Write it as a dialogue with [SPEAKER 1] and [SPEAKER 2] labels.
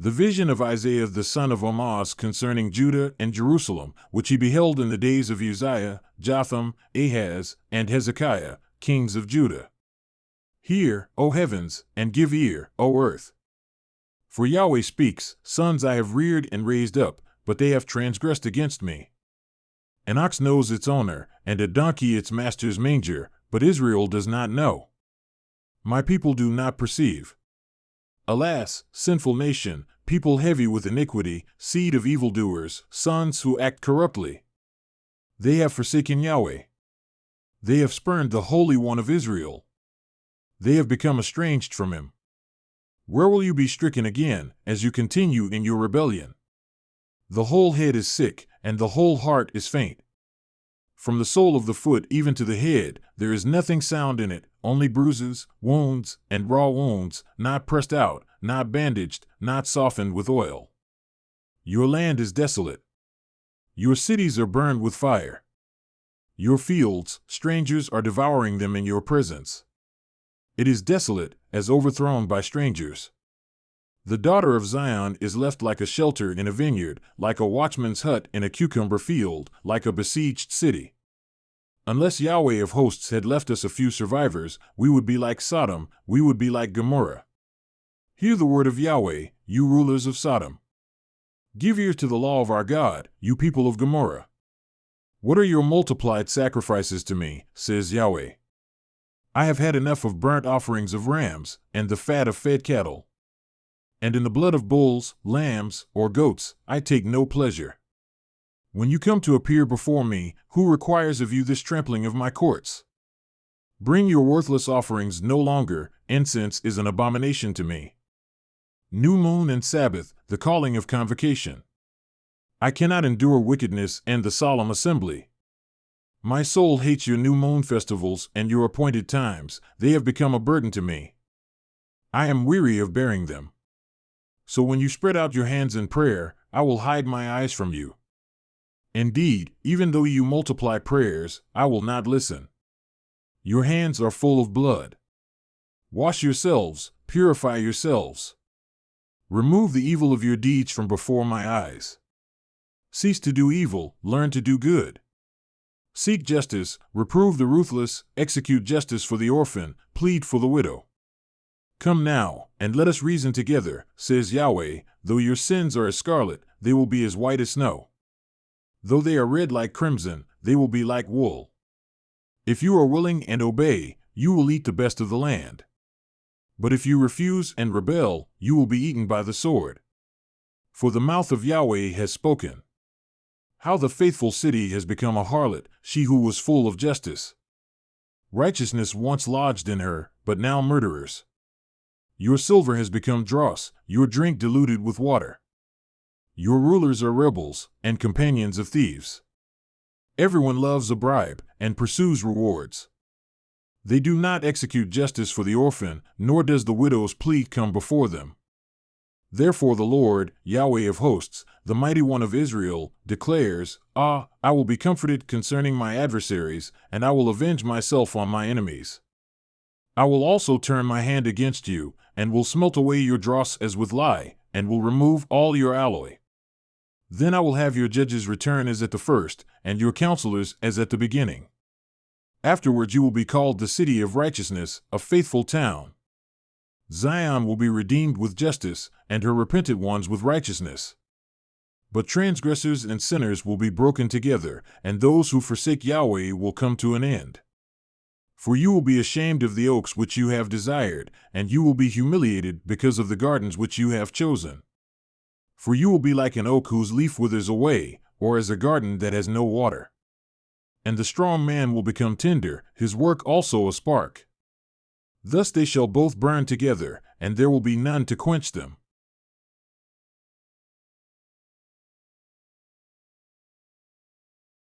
[SPEAKER 1] The vision of Isaiah the son of Amoz concerning Judah and Jerusalem, which he beheld in the days of Uzziah, Jotham, Ahaz, and Hezekiah, kings of Judah. Hear, O heavens, and give ear, O earth. For Yahweh speaks, sons I have reared and raised up, but they have transgressed against me. An ox knows its owner, and a donkey its master's manger, but Israel does not know. My people do not perceive. Alas, sinful nation, people heavy with iniquity, seed of evildoers, sons who act corruptly. They have forsaken Yahweh. They have spurned the Holy One of Israel. They have become estranged from him. Where will you be stricken again, as you continue in your rebellion? The whole head is sick, and the whole heart is faint. From the sole of the foot even to the head, there is nothing sound in it, only bruises, wounds, and raw wounds, not pressed out, not bandaged, not softened with oil. Your land is desolate. Your cities are burned with fire. Your fields, strangers are devouring them in your presence. It is desolate, as overthrown by strangers. The daughter of Zion is left like a shelter in a vineyard, like a watchman's hut in a cucumber field, like a besieged city. Unless Yahweh of hosts had left us a few survivors, we would be like Sodom, we would be like Gomorrah. Hear the word of Yahweh, you rulers of Sodom. Give ear to the law of our God, you people of Gomorrah. What are your multiplied sacrifices to me, says Yahweh? I have had enough of burnt offerings of rams, and the fat of fed cattle. And in the blood of bulls, lambs, or goats, I take no pleasure. When you come to appear before me, who requires of you this trampling of my courts? Bring your worthless offerings no longer, incense is an abomination to me. New moon and Sabbath, the calling of convocation. I cannot endure wickedness and the solemn assembly. My soul hates your new moon festivals and your appointed times, they have become a burden to me. I am weary of bearing them. So when you spread out your hands in prayer, I will hide my eyes from you. Indeed, even though you multiply prayers, I will not listen. Your hands are full of blood. Wash yourselves, purify yourselves. Remove the evil of your deeds from before my eyes. Cease to do evil, learn to do good. Seek justice, reprove the ruthless, execute justice for the orphan, plead for the widow. Come now, and let us reason together, says Yahweh, though your sins are as scarlet, they will be as white as snow. Though they are red like crimson, they will be like wool. If you are willing and obey, you will eat the best of the land. But if you refuse and rebel, you will be eaten by the sword. For the mouth of Yahweh has spoken. How the faithful city has become a harlot, she who was full of justice. Righteousness once lodged in her, but now murderers. Your silver has become dross, your drink diluted with water. Your rulers are rebels, and companions of thieves. Everyone loves a bribe, and pursues rewards. They do not execute justice for the orphan, nor does the widow's plea come before them. Therefore the Lord, Yahweh of hosts, the mighty one of Israel, declares, I will be comforted concerning my adversaries, and I will avenge myself on my enemies. I will also turn my hand against you, and will smelt away your dross as with lye, and will remove all your alloy. Then I will have your judges return as at the first, and your counselors as at the beginning. Afterwards you will be called the city of righteousness, a faithful town. Zion will be redeemed with justice, and her repentant ones with righteousness. But transgressors and sinners will be broken together, and those who forsake Yahweh will come to an end. For you will be ashamed of the oaks which you have desired, and you will be humiliated because of the gardens which you have chosen. For you will be like an oak whose leaf withers away, or as a garden that has no water. And the strong man will become tinder, his work also a spark. Thus they shall both burn together, and there will be none to quench them.